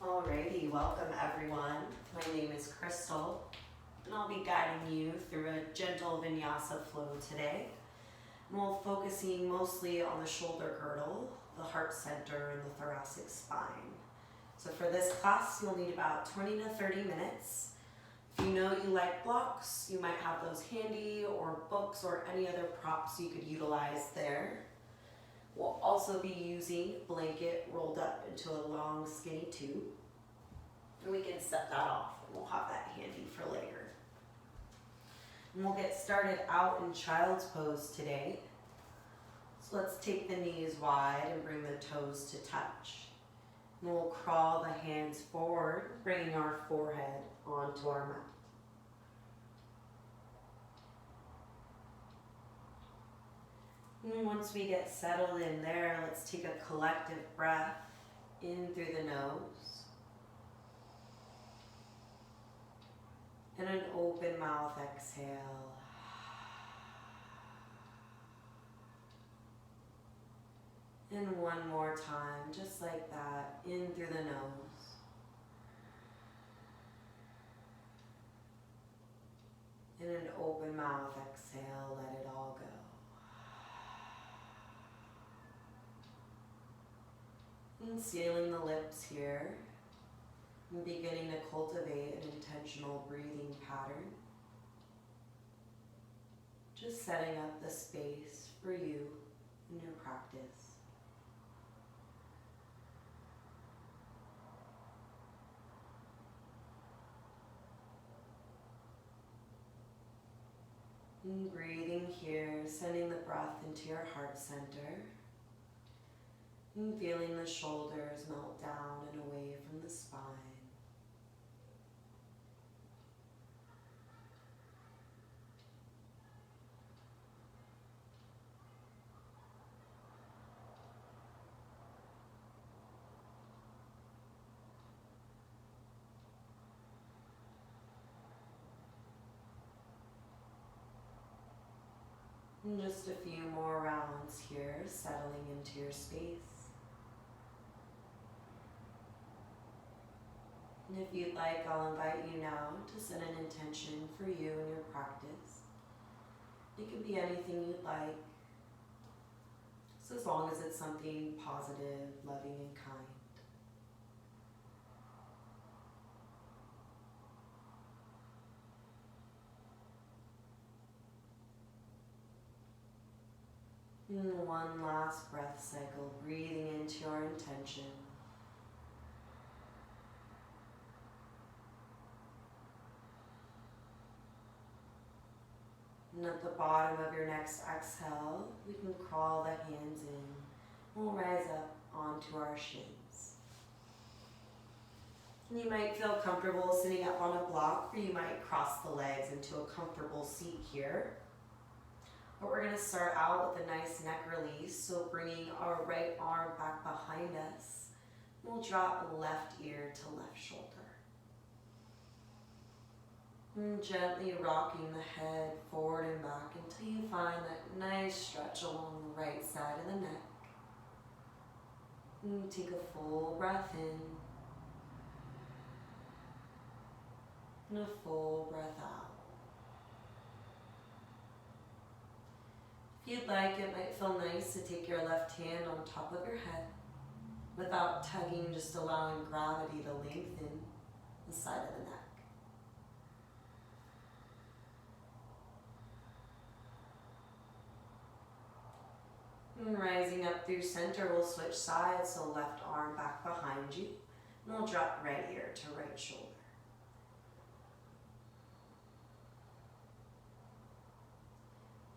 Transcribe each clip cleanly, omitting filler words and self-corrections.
Alrighty, welcome everyone. My name is Krystle, and I'll be guiding you through a gentle vinyasa flow today. And we'll focusing mostly on the shoulder girdle, the heart center, and the thoracic spine. So for this class, you'll need about 20 to 30 minutes. If you know you like blocks, you might have those handy, or books, or any other props you could utilize there. We'll also be using a blanket rolled up into a long skinny tube. And we can set that off, and we'll have that handy for later. And we'll get started out in child's pose today. So let's take the knees wide and bring the toes to touch. And we'll crawl the hands forward, bringing our forehead onto our mat. And once we get settled in there, let's take a collective breath in through the nose. And an open mouth exhale. And one more time, just like that, in through the nose. And an open mouth exhale, let it all go. And sealing the lips here, and beginning to cultivate an intentional breathing pattern. Just setting up the space for you in your practice. And breathing here, sending the breath into your heart center. And feeling the shoulders melt down and away from the spine. And just a few more rounds here, settling into your space. And if you'd like, I'll invite you now to set an intention for you and your practice. It could be anything you'd like, so as long as it's something positive, loving, and kind. And one last breath cycle, breathing into your intention. And at the bottom of your next exhale, we can crawl the hands in. We'll rise up onto our shins. And you might feel comfortable sitting up on a block, or you might cross the legs into a comfortable seat here. But we're going to start out with a nice neck release, so bringing our right arm back behind us. We'll drop left ear to left shoulder. And gently rocking the head forward and back until you find that nice stretch along the right side of the neck. And take a full breath in. And a full breath out. If you'd like, it might feel nice to take your left hand on top of your head without tugging, just allowing gravity to lengthen the side of the neck. And rising up through center, we'll switch sides, so left arm back behind you, and we'll drop right ear to right shoulder.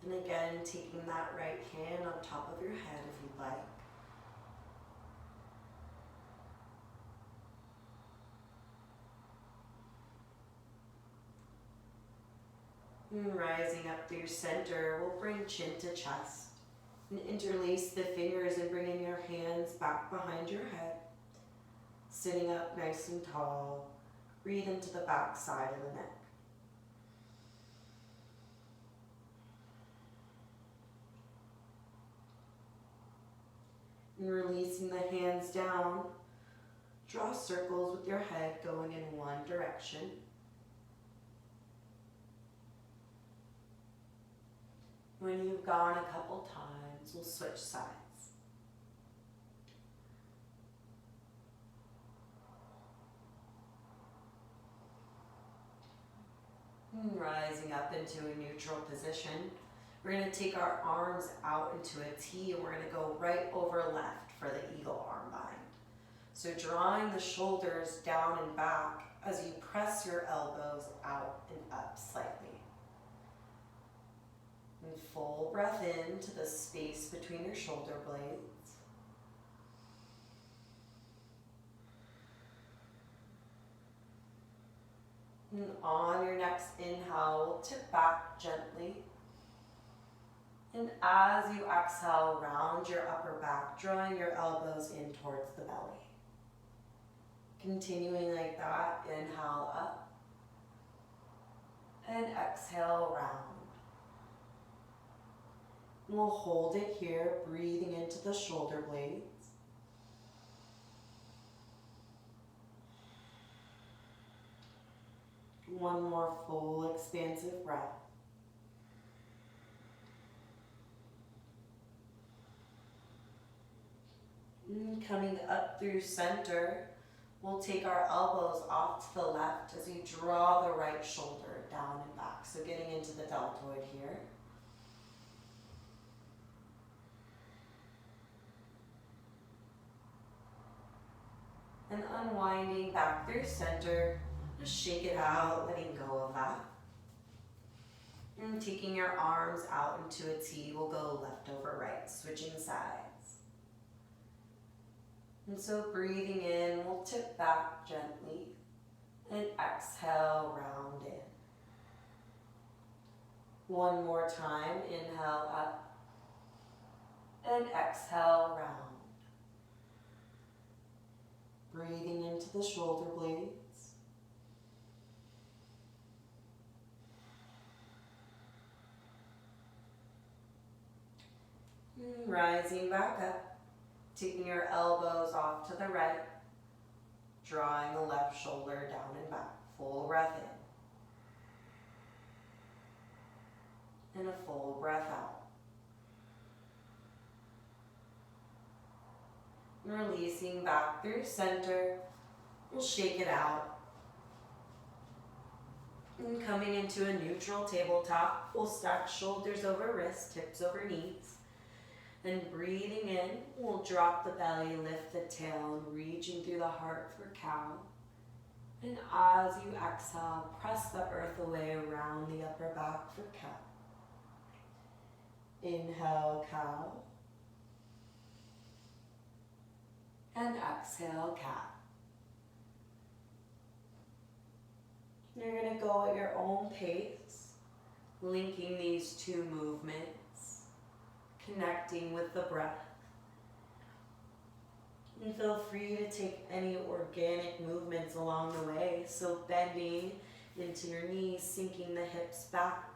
And again, taking that right hand on top of your head if you'd like. And rising up through center, we'll bring chin to chest. And interlace the fingers and bring in your hands back behind your head. Sitting up nice and tall. Breathe into the back side of the neck. And releasing the hands down, Draw circles with your head going in one direction. When you've gone a couple times, we'll switch sides. And rising up into a neutral position. We're going to take our arms out into a T and we're going to go right over left for the eagle arm bind. So drawing the shoulders down and back as you press your elbows out and up slightly. And full breath into the space between your shoulder blades. And on your next inhale, we'll tip back gently. And as you exhale, round your upper back, drawing your elbows in towards the belly. Continuing like that, inhale up. And exhale, round. And we'll hold it here, breathing into the shoulder blades. One more full expansive breath. And coming up through center, we'll take our elbows off to the left as you draw the right shoulder down and back. So getting into the deltoid here. And unwinding back through center. Just shake it out, letting go of that. And taking your arms out into a T, we'll go left over right, switching sides. And so breathing in, we'll tip back gently. And exhale, round in. One more time, inhale up. And exhale, round. Breathing into the shoulder blades. Rising back up, taking your elbows off to the right, drawing the left shoulder down and back. Full breath in. And a full breath out. And releasing back through center, we'll shake it out. And coming into a neutral tabletop, we'll stack shoulders over wrists, hips over knees. And breathing in, we'll drop the belly, lift the tail, and reaching through the heart for cow. And as you exhale, press the earth away around the upper back for cow. Inhale, cow. And exhale, cat. You're going to go at your own pace, linking these two movements. Connecting with the breath. And feel free to take any organic movements along the way. So bending into your knees, sinking the hips back.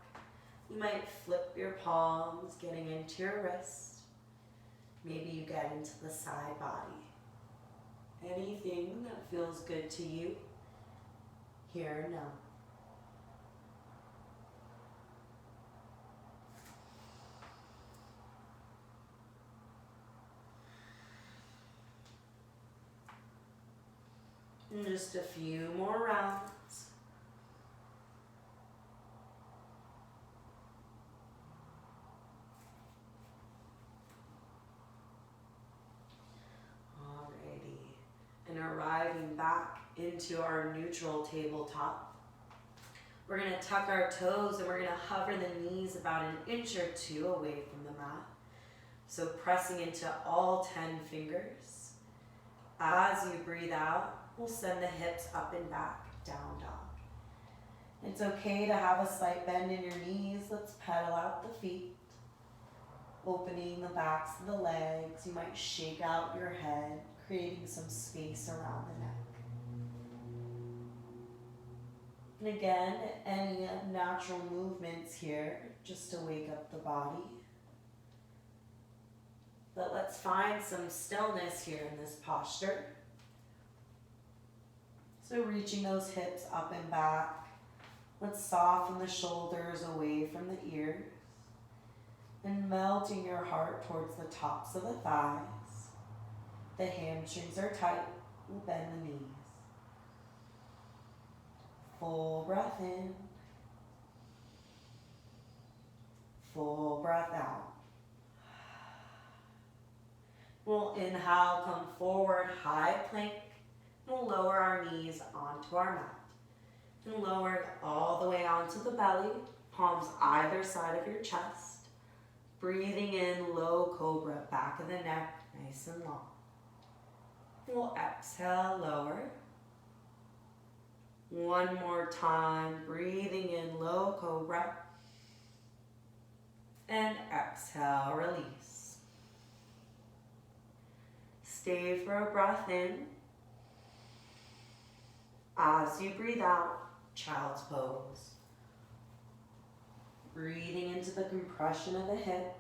You might flip your palms, getting into your wrist. Maybe you get into the side body. Anything that feels good to you, here and now. And just a few more rounds. Alrighty. And arriving back into our neutral tabletop. We're going to tuck our toes and we're going to hover the knees about an inch or two away from the mat. So pressing into all 10 fingers. As you breathe out, we'll send the hips up and back, down dog. It's okay to have a slight bend in your knees. Let's pedal out the feet. Opening the backs of the legs. You might shake out your head, creating some space around the neck. And again, any natural movements here, just to wake up the body. But let's find some stillness here in this posture. So reaching those hips up and back. Let's soften the shoulders away from the ears. And melting your heart towards the tops of the thighs. The hamstrings are tight. We'll bend the knees. Full breath in. Full breath out. We'll inhale, come forward, high plank. We'll lower our knees onto our mat. And lower it all the way onto the belly, palms either side of your chest. Breathing in, low cobra, back of the neck, nice and long. We'll exhale, lower. One more time, breathing in, low cobra. And exhale, release. Stay for a breath in. As you breathe out, child's pose. Breathing into the compression of the hips.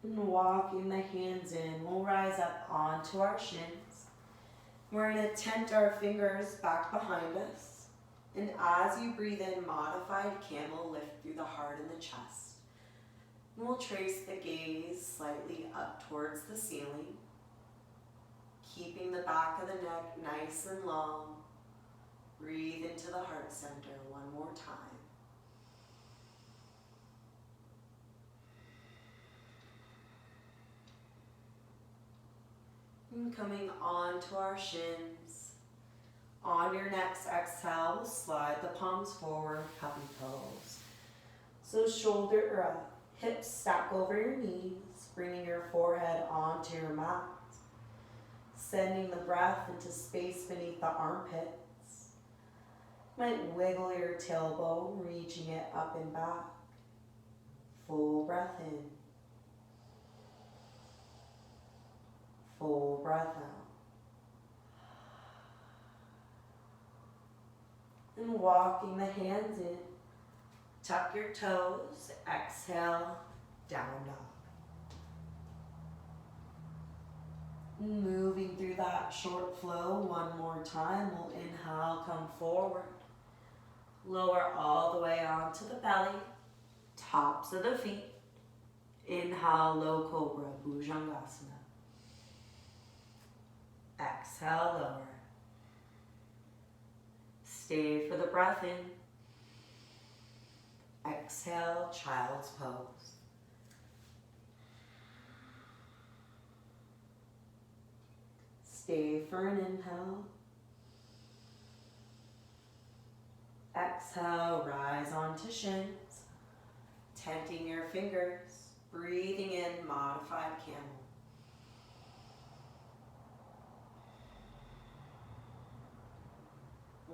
And walking the hands in, we'll rise up onto our shins. We're going to tent our fingers back behind us. And as you breathe in, modified camel, lift through the heart and the chest. And we'll trace the gaze slightly up towards the ceiling, keeping the back of the neck nice and long. Breathe into the heart center one more time. And coming onto our shins. On your next exhale, we'll slide the palms forward, puppy pose. So hips stack over your knees, bringing your forehead onto your mat. Sending the breath into space beneath the armpits. Might wiggle your tailbone, reaching it up and back. Full breath in. Full breath out. And walking the hands in. Tuck your toes. Exhale, down dog. Moving through that short flow one more time. We'll inhale, come forward. Lower all the way onto the belly. Tops of the feet. Inhale, low cobra, bhujangasana. Exhale, lower. Stay for the breath in. Exhale, child's pose. Stay for an inhale. Exhale, rise onto shins. Tenting your fingers. Breathing in, modified camel.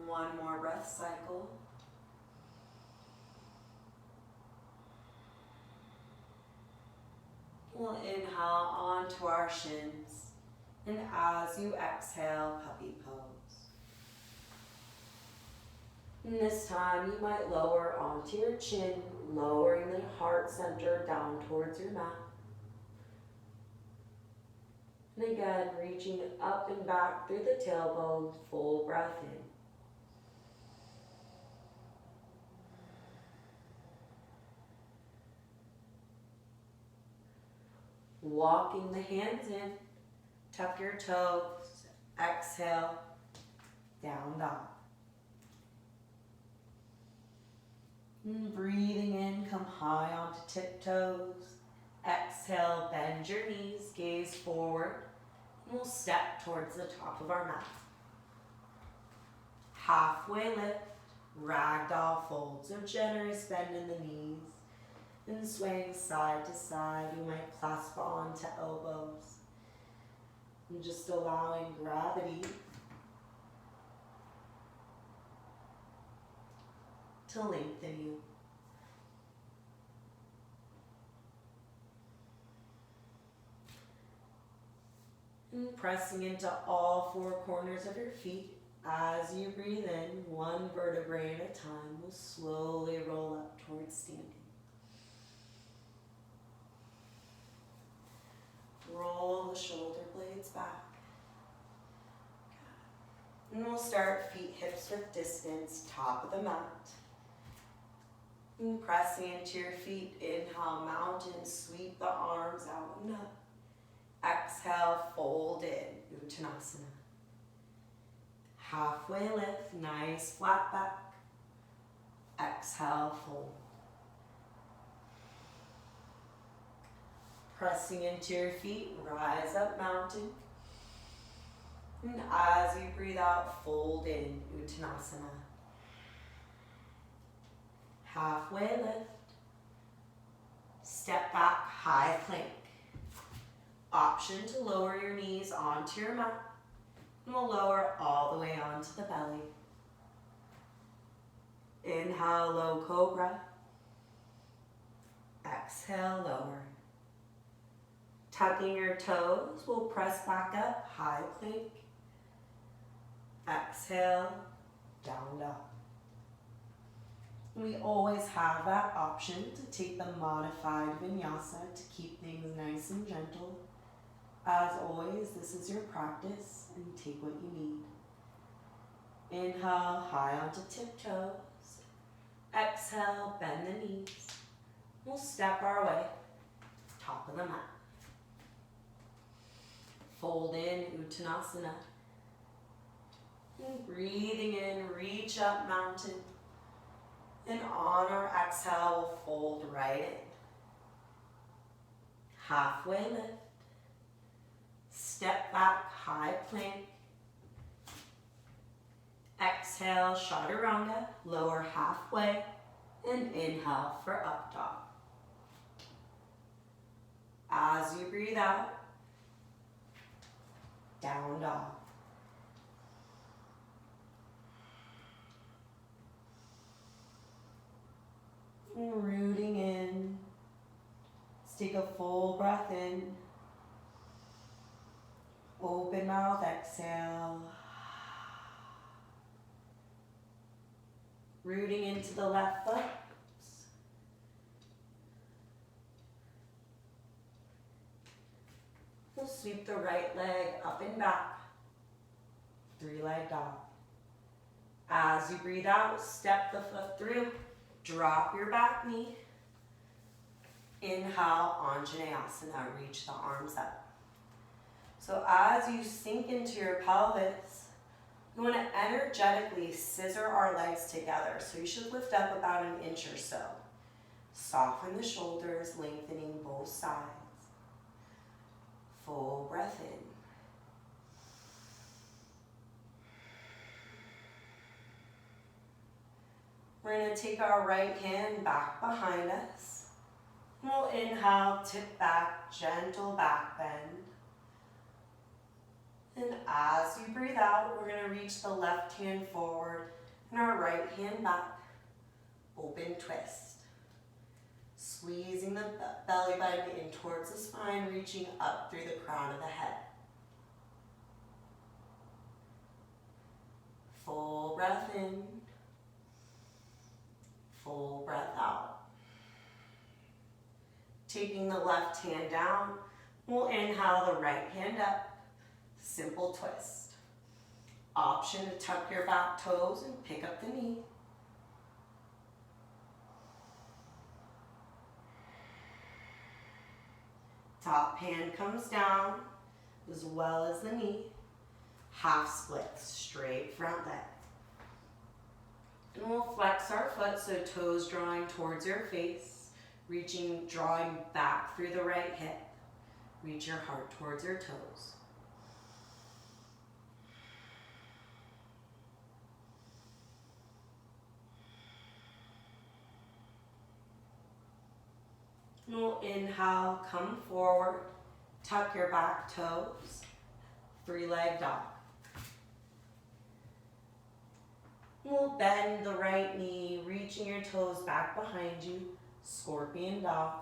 One more breath cycle. We'll inhale onto our shins. And as you exhale, puppy pose. And this time you might lower onto your chin, lowering the heart center down towards your mat. And again, reaching up and back through the tailbone, full breath in. Walking the hands in, tuck your toes, exhale, down dog. And breathing in, come high onto tiptoes. Exhale, bend your knees, gaze forward. And we'll step towards the top of our mat. Halfway lift, ragdoll fold. So generous bend in the knees. And swaying side to side, you might clasp onto elbows. And just allowing gravity to lengthen you. And pressing into all four corners of your feet. As you breathe in, one vertebrae at a time will slowly roll up towards standing. Roll the shoulder blades back. And we'll start feet hips width distance, top of the mat. And pressing into your feet, inhale, mountain, sweep the arms out and up. Exhale, fold in, Uttanasana. Halfway lift, nice flat back. Exhale, fold. Pressing into your feet, rise up, mountain. And as you breathe out, fold in, Uttanasana. Halfway lift. Step back, high plank. Option to lower your knees onto your mat. And we'll lower all the way onto the belly. Inhale, low cobra. Exhale, lower. Tucking your toes, we'll press back up, high plank. Exhale, down dog. We always have that option to take the modified vinyasa to keep things nice and gentle. As always, this is your practice and take what you need. Inhale, high onto tiptoes. Exhale, bend the knees. We'll step our way, top of the mat. Fold in, Uttanasana. And breathing in, reach up, mountain. And on our exhale, we'll fold right in. Halfway lift. Step back, high plank. Exhale, chaturanga, lower halfway. And inhale for up dog. As you breathe out, down dog. And rooting in. Let's take a full breath in. Open mouth, exhale. Rooting into the left foot. We'll sweep the right leg up and back. Three-leg dog. As you breathe out, step the foot through. Drop your back knee. Inhale, Anjaneyasana. Reach the arms up. So as you sink into your pelvis, you want to energetically scissor our legs together. So you should lift up about an inch or so. Soften the shoulders, lengthening both sides. Full breath in. We're going to take our right hand back behind us. We'll inhale, tip back, gentle back bend. And as you breathe out, we're going to reach the left hand forward and our right hand back. Open twist. Squeezing the belly button in towards the spine, reaching up through the crown of the head. Full breath in. Full breath out. Taking the left hand down, we'll inhale the right hand up. Simple twist. Option to tuck your back toes and pick up the knee. Top hand comes down as well as the knee. Half splits, straight front leg. And we'll flex our foot so toes drawing towards your face, drawing back through the right hip. Reach your heart towards your toes. And we'll inhale, come forward, tuck your back toes, three-leg dog. We'll bend the right knee, reaching your toes back behind you, scorpion dog,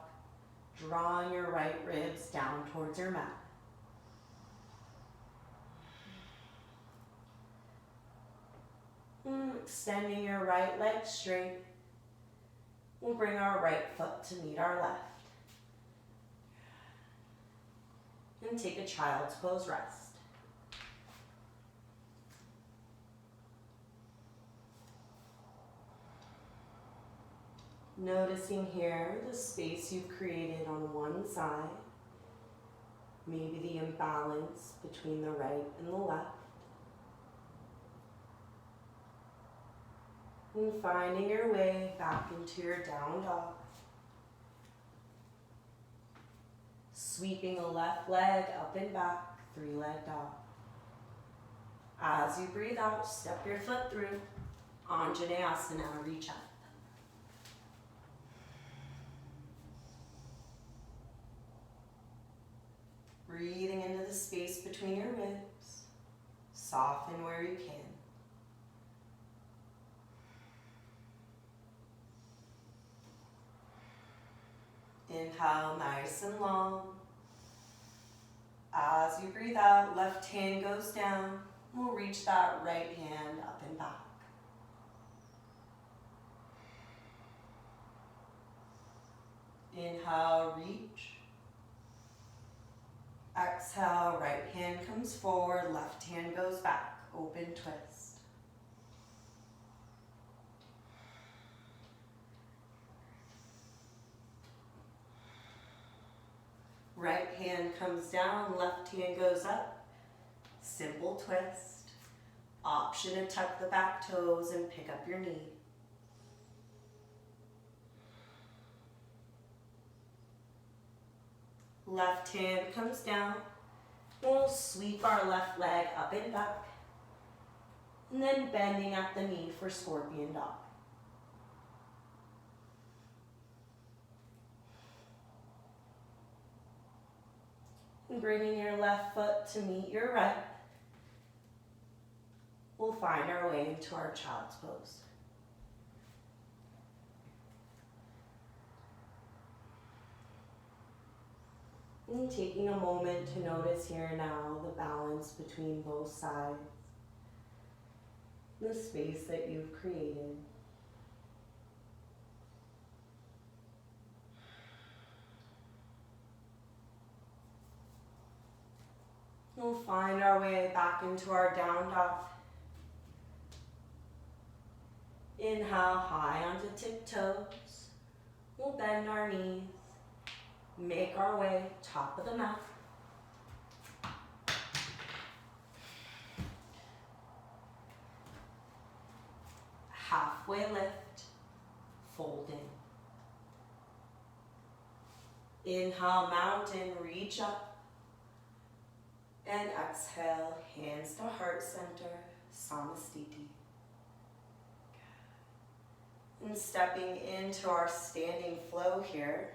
drawing your right ribs down towards your mat. Extending your right leg straight. We'll bring our right foot to meet our left. And take a child's pose rest. Noticing here the space you've created on one side, maybe the imbalance between the right and the left. And finding your way back into your down dog. Sweeping the left leg up and back, three-leg dog. As you breathe out, step your foot through. Anjaneyasana, reach up. Breathing into the space between your ribs. Soften where you can. Inhale, nice and long. As you breathe out, left hand goes down. We'll reach that right hand up and back. Inhale, reach. Exhale, right hand comes forward, left hand goes back. Open twist. Right hand comes down, left hand goes up. Simple twist. Option to tuck the back toes and pick up your knee. Left hand comes down. We'll sweep our left leg up and back. And then bending at the knee for scorpion dog. And bringing your left foot to meet your right. We'll find our way into our child's pose. And taking a moment to notice here now the balance between both sides, the space that you've created. We'll find our way back into our down dog. Inhale high onto tiptoes. We'll bend our knees. Make our way top of the mat. Halfway lift, fold in. Inhale, mountain, reach up. And exhale, hands to heart center, Samastiti. And stepping into our standing flow here.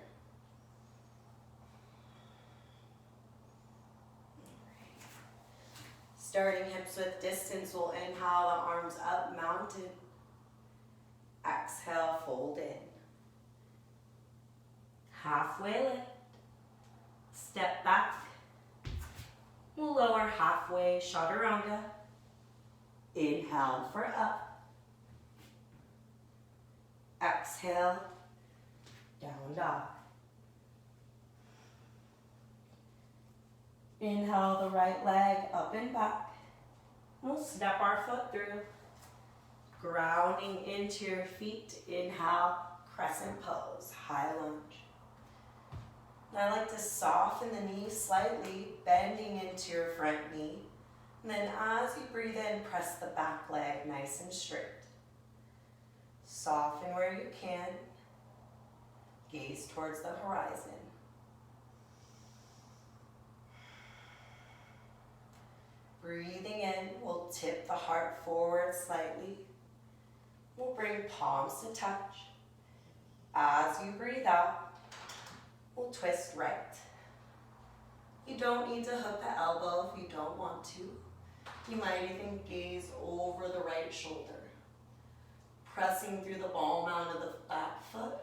Starting hips with distance, we'll inhale the arms up, mountain. Exhale, fold in. Halfway lift. Step back. We'll lower halfway, chaturanga. Inhale for up. Exhale, down dog. Inhale the right leg up and back. We'll step our foot through. Grounding into your feet. Inhale, crescent pose, high lunge. I like to soften the knee slightly, bending into your front knee. And then as you breathe in, press the back leg nice and straight. Soften where you can. Gaze towards the horizon. Breathing in, we'll tip the heart forward slightly. We'll bring palms to touch. As you breathe out, we'll twist right. You don't need to hook the elbow if you don't want to. You might even gaze over the right shoulder. Pressing through the ball mount of the back foot.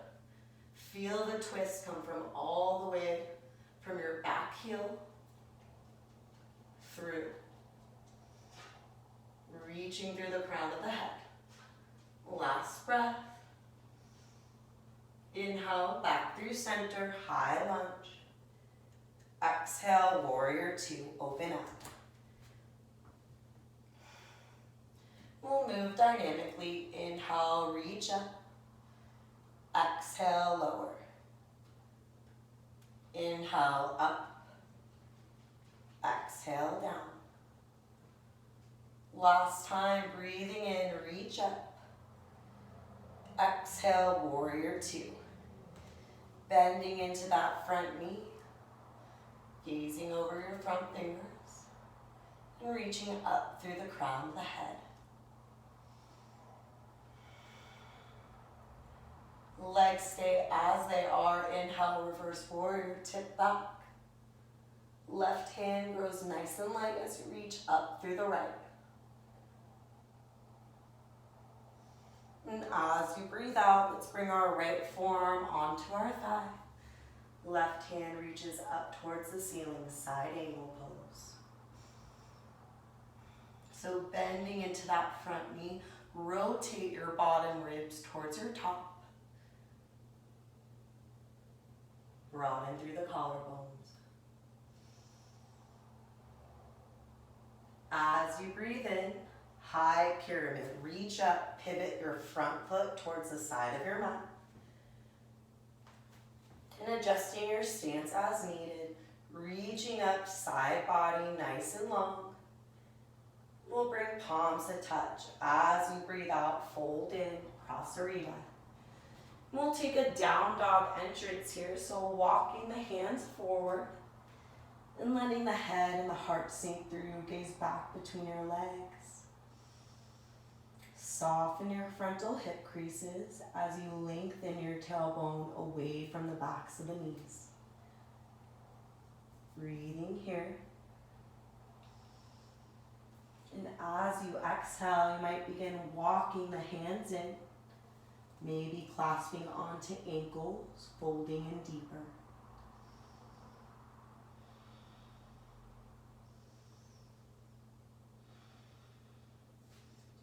Feel the twist come from all the way from your back heel through. Reaching through the crown of the head. Last breath. Inhale, back through center, high lunge. Exhale, warrior two, open up. We'll move dynamically. Inhale, reach up. Exhale, lower. Inhale, up. Exhale, down. Last time, breathing in, reach up. Exhale, warrior two. Bending into that front knee. Gazing over your front fingers. And reaching up through the crown of the head. Legs stay as they are. Inhale, reverse warrior, tip back. Left hand grows nice and light as you reach up through the right. And as you breathe out, let's bring our right forearm onto our thigh. Left hand reaches up towards the ceiling, side angle pose. So bending into that front knee, rotate your bottom ribs towards your top. Broaden through the collarbones. As you breathe in, high pyramid. Reach up, pivot your front foot towards the side of your mat. And adjusting your stance as needed. Reaching up, side body nice and long. We'll bring palms to touch. As you breathe out, fold in, cross the reline. We'll take a down dog entrance here, so walking the hands forward and letting the head and the heart sink through, gaze back between your legs. Soften your frontal hip creases as you lengthen your tailbone away from the backs of the knees. Breathing here. And as you exhale, you might begin walking the hands in. Maybe clasping onto ankles, folding in deeper.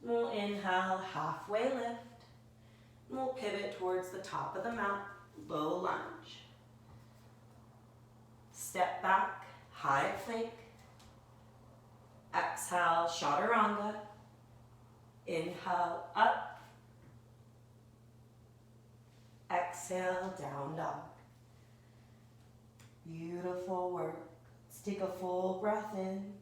We'll inhale, halfway lift. We'll pivot towards the top of the mat, low lunge. Step back, high plank. Exhale, chaturanga. Inhale, up. Exhale, down dog. Beautiful work. Let's take a full breath in.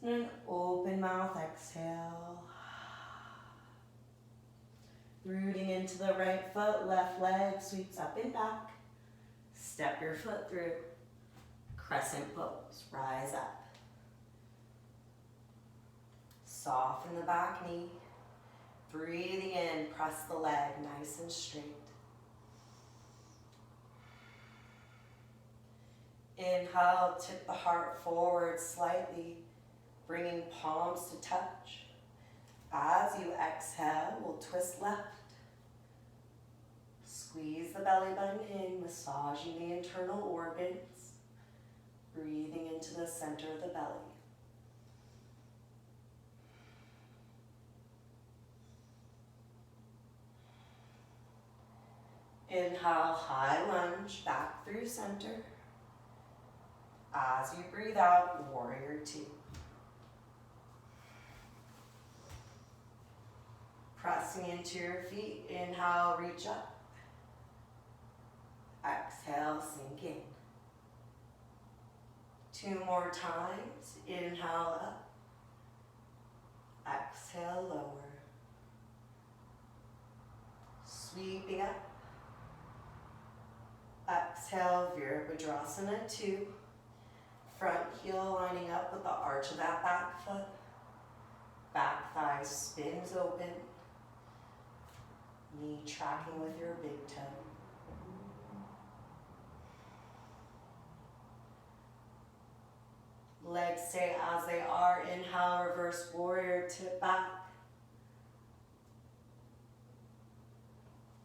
And open mouth, exhale. Rooting into the right foot, left leg sweeps up and back. Step your foot through. Crescent pose, rise up. Soften the back knee. Breathing in, press the leg nice and straight. Inhale, tip the heart forward slightly, bringing palms to touch. As you exhale, we'll twist left. Squeeze the belly button in, massaging the internal organs. Breathing into the center of the belly. Inhale, high lunge, back through center. As you breathe out, warrior two. Pressing into your feet, inhale, reach up. Exhale, sink in. 2 more times, inhale up. Exhale, lower. Sweeping up. Exhale, Virabhadrasana 2. Front heel lining up with the arch of that back foot. Back thigh spins open. Knee tracking with your big toe. Legs stay as they are. Inhale, reverse warrior, tip back.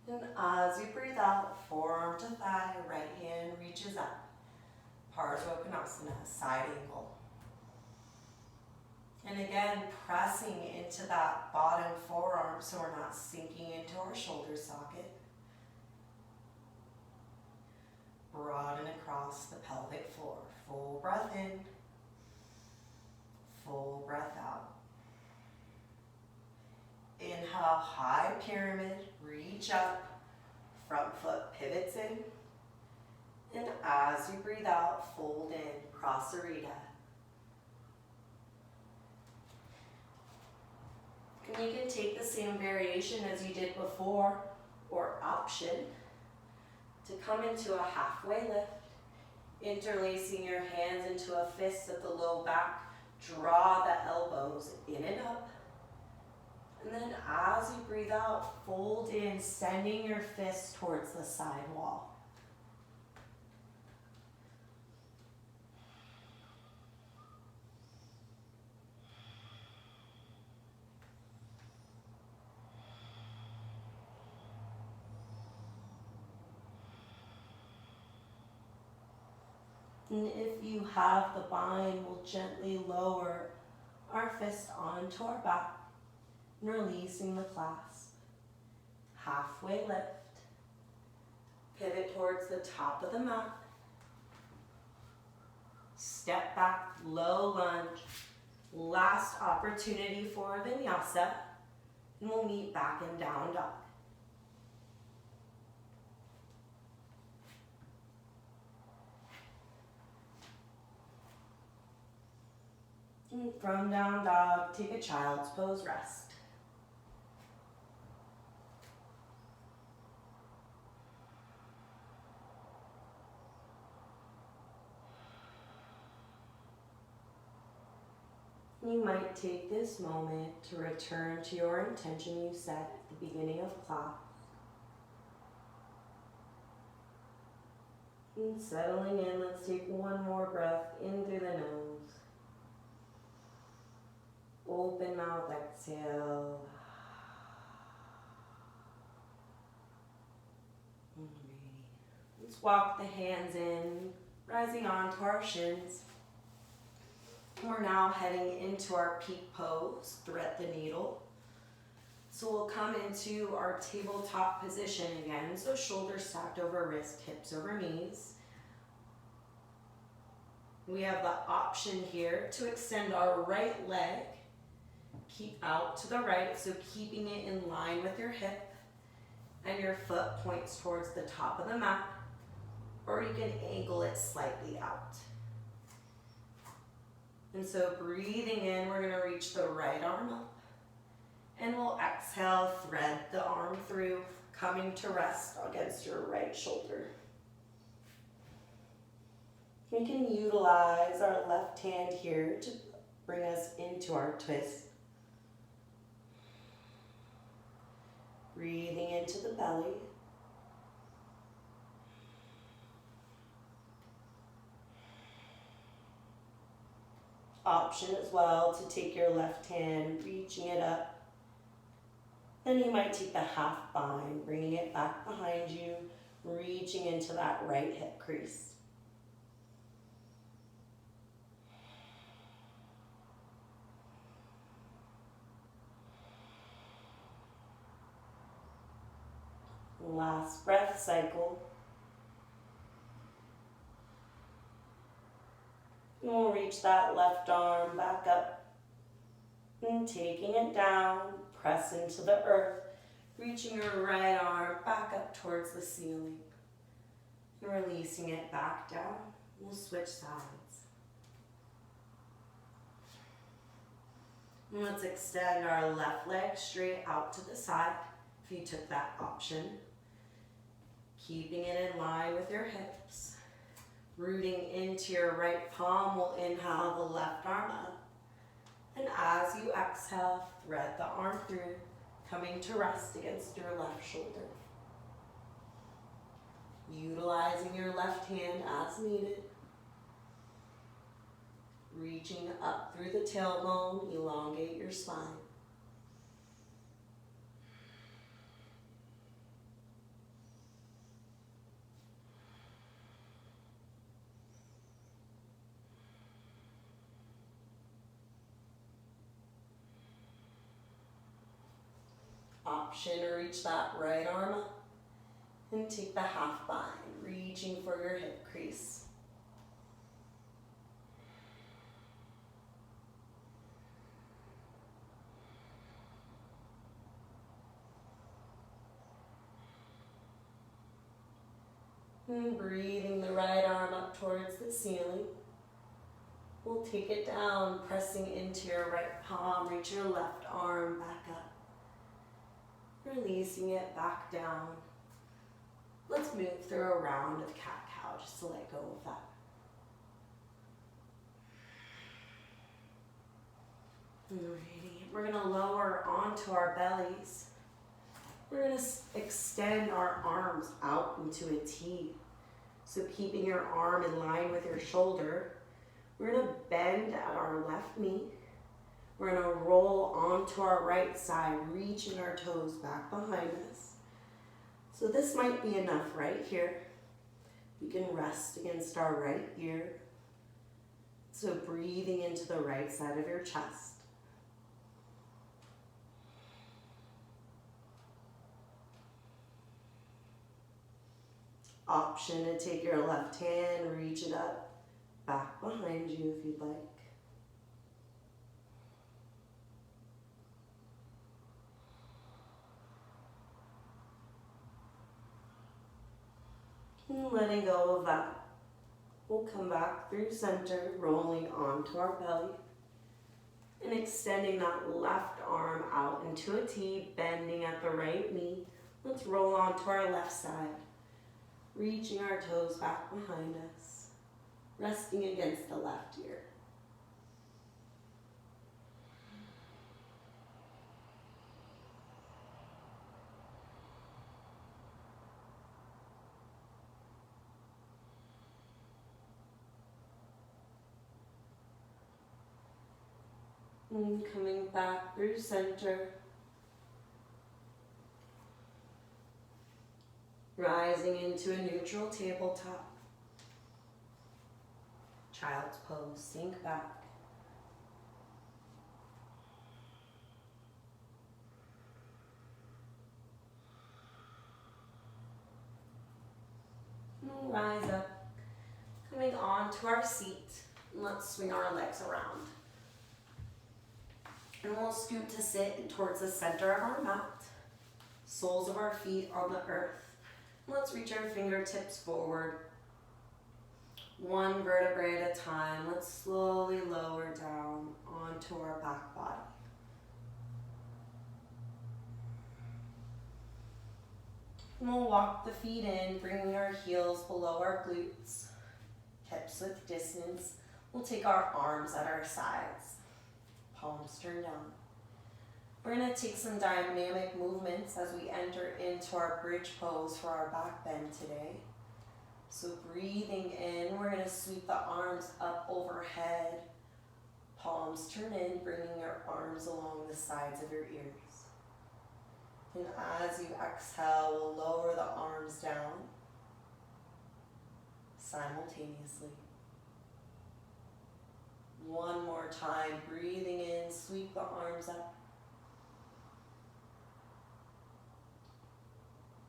And as you breathe out, forearm to thigh, right hand reaches up. Parsva Konasana, side angle. And again, pressing into that bottom forearm so we're not sinking into our shoulder socket. Broaden across the pelvic floor. Full breath in, full breath out. Inhale, high pyramid, reach up, front foot pivots in. And as you breathe out, fold in, Krystle. And you can take the same variation as you did before, or option, to come into a halfway lift, interlacing your hands into a fist at the low back. Draw the elbows in and up. And then as you breathe out, fold in, sending your fist towards the side wall. And if you have the bind, we'll gently lower our fist onto our back, releasing the clasp. Halfway lift. Pivot towards the top of the mat. Step back, low lunge. Last opportunity for a vinyasa. And we'll meet back in down dog. And from down dog, take a child's pose, rest. You might take this moment to return to your intention you set at the beginning of class. And settling in, let's take one more breath in through the nose. Open mouth, exhale. Let's walk the hands in, rising onto our shins. We're now heading into our peak pose, thread the needle. So we'll come into our tabletop position again. So shoulders stacked over wrist, hips over knees. We have the option here to extend our right leg, keep out to the right, so keeping it in line with your hip, and your foot points towards the top of the mat, or you can angle it slightly out. And so breathing in, we're going to reach the right arm up. And we'll exhale, thread the arm through, coming to rest against your right shoulder. We can utilize our left hand here to bring us into our twist. Breathing into the belly. Option as well to take your left hand, reaching it up. Then you might take the half bind, bringing it back behind you, reaching into that right hip crease. Last breath cycle. And we'll reach that left arm back up and taking it down, press into the earth, reaching your right arm back up towards the ceiling and releasing it back down. We'll switch sides. And let's extend our left leg straight out to the side if you took that option. Keeping it in line with your hips. Rooting into your right palm, we'll inhale the left arm up. And as you exhale, thread the arm through, coming to rest against your left shoulder. Utilizing your left hand as needed. Reaching up through the tailbone, elongate your spine. Option to reach that right arm up and take the half bind, reaching for your hip crease. And breathing the right arm up towards the ceiling. We'll take it down, pressing into your right palm. Reach your left arm back up. Releasing it back down. Let's move through a round of cat-cow just to let go of that. Alrighty, we're gonna lower onto our bellies. We're gonna extend our arms out into a T. So keeping your arm in line with your shoulder, we're gonna bend at our left knee. We're gonna roll onto our right side, reaching our toes back behind us. So this might be enough right here. We can rest against our right ear. So breathing into the right side of your chest. Option to take your left hand, reach it up, back behind you if you'd like. And letting go of that. We'll come back through center, rolling onto our belly. And extending that left arm out into a T, bending at the right knee. Let's roll onto our left side. Reaching our toes back behind us. Resting against the left ear. And coming back through center. Rising into a neutral tabletop. Child's pose, sink back. And we'll rise up, coming onto our seat. And let's swing our legs around. And we'll scoot to sit towards the center of our mat. Soles of our feet on the earth. Let's reach our fingertips forward. One vertebrae at a time. Let's slowly lower down onto our back body. And we'll walk the feet in, bringing our heels below our glutes. Hips with distance. We'll take our arms at our sides. Palms turn down. We're going to take some dynamic movements as we enter into our bridge pose for our back bend today. So breathing in, we're going to sweep the arms up overhead. Palms turn in, bringing your arms along the sides of your ears. And as you exhale, we'll lower the arms down simultaneously. One more time, breathing in, sweep the arms up.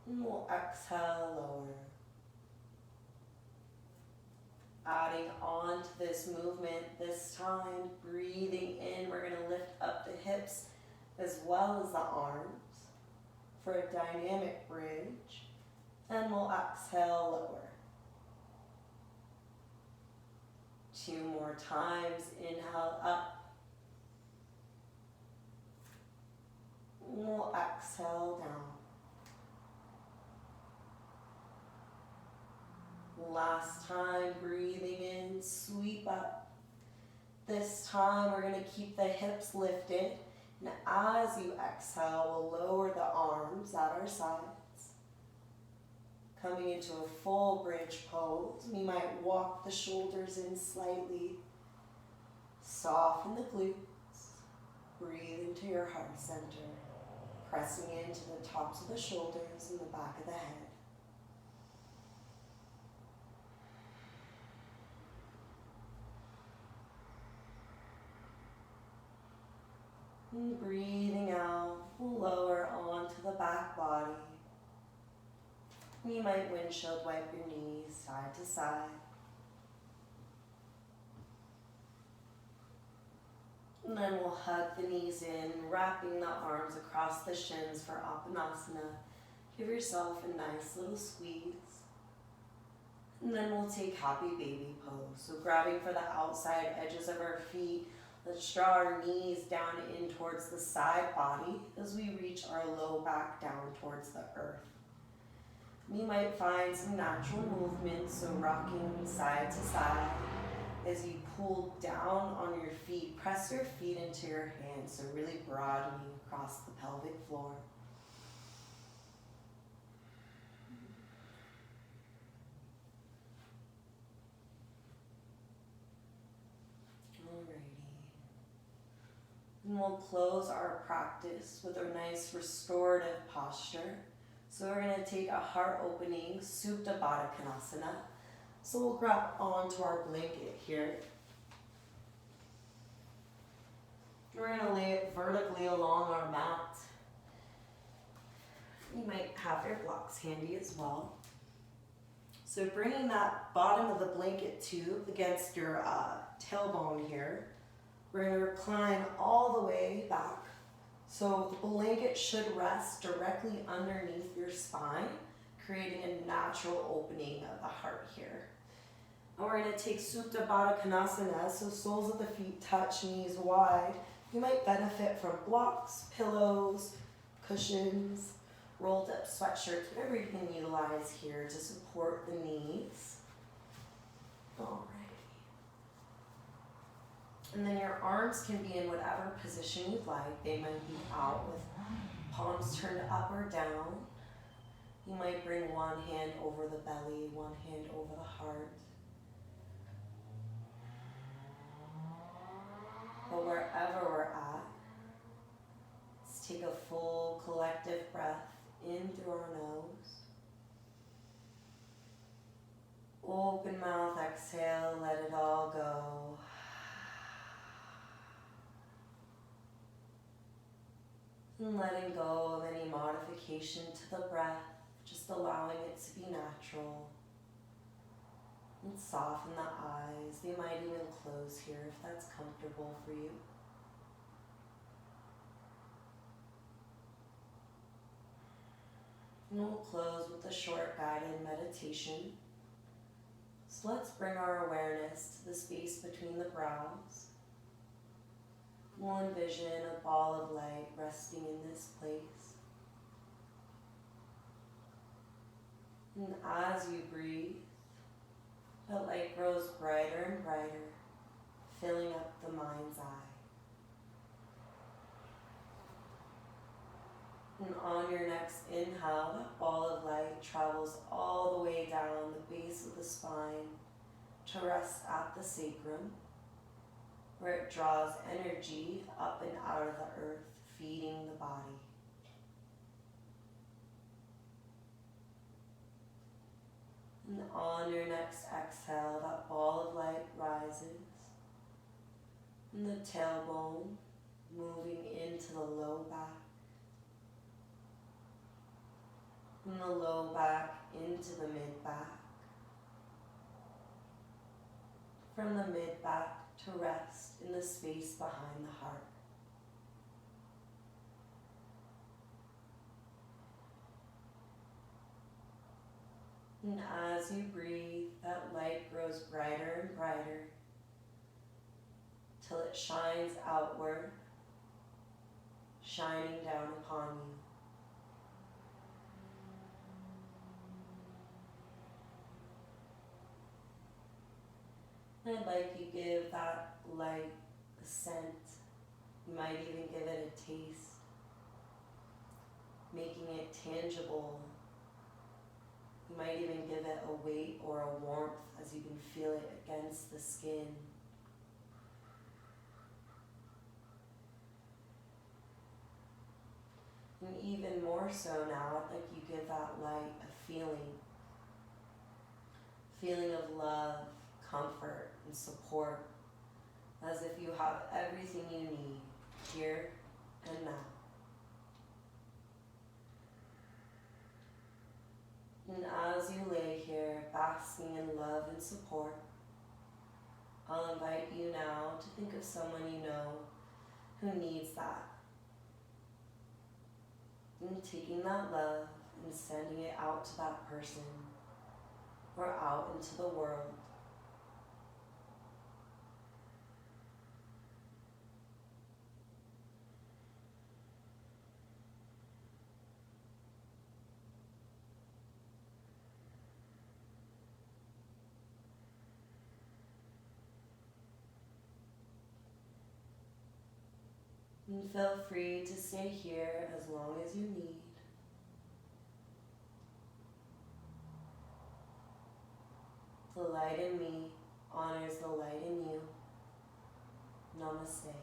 And we'll exhale, lower. Adding on to this movement, this time, breathing in, we're going to lift up the hips as well as the arms for a dynamic bridge. And we'll exhale, lower. 2 more times, inhale up. And we'll exhale down. Last time, breathing in, sweep up. This time, we're going to keep the hips lifted. And as you exhale, we'll lower the arms at our sides. Coming into a full bridge pose. We might walk the shoulders in slightly. Soften the glutes. Breathe into your heart center. Pressing into the tops of the shoulders and the back of the head. And breathing out, we'll lower onto the body. You might windshield wipe your knees side to side. And then we'll hug the knees in, wrapping the arms across the shins for Apanasana. Give yourself a nice little squeeze. And then we'll take happy baby pose. So grabbing for the outside edges of our feet, let's draw our knees down in towards the side body as we reach our low back down towards the earth. You might find some natural movement, so rocking side to side. As you pull down on your feet, press your feet into your hands, so really broadening across the pelvic floor. And we'll close our practice with a nice restorative posture. So we're going to take a heart opening Supta Baddha Konasana. So we'll grab onto our blanket here. We're going to lay it vertically along our mat. You might have your blocks handy as well. So bringing that bottom of the blanket tube against your tailbone here. We're going to recline all the way back. So the blanket should rest directly underneath your spine, creating a natural opening of the heart here. And we're going to take Supta Baddha Konasana, so soles of the feet touch, knees wide. You might benefit from blocks, pillows, cushions, rolled up sweatshirts, whatever you can utilize here to support the knees. All right. And then your arms can be in whatever position you'd like. They might be out with palms turned up or down. You might bring one hand over the belly, one hand over the heart. But wherever we're at, let's take a full collective breath in through our nose. Open mouth, exhale, let it all go. And letting go of any modification to the breath, just allowing it to be natural. And soften the eyes. They might even close here if that's comfortable for you. And we'll close with a short guided meditation. So let's bring our awareness to the space between the brows. We'll envision a ball of light resting in this place. And as you breathe, that light grows brighter and brighter, filling up the mind's eye. And on your next inhale, that ball of light travels all the way down the base of the spine to rest at the sacrum, where it draws energy up and out of the earth, feeding the body. And on your next exhale, that ball of light rises, and the tailbone moving into the low back, and the low back into the mid back, from the mid back to rest in the space behind the heart. And as you breathe, that light grows brighter and brighter till it shines outward, shining down upon you. And I'd like you to give that light a scent. You might even give it a taste, making it tangible. You might even give it a weight or a warmth as you can feel it against the skin. And even more so now, I'd like you to give that light a feeling of love, comfort, and support, as if you have everything you need here and now. And as you lay here, basking in love and support, I'll invite you now to think of someone you know who needs that. And taking that love and sending it out to that person or out into the world. And feel free to stay here as long as you need. The light in me honors the light in you. Namaste.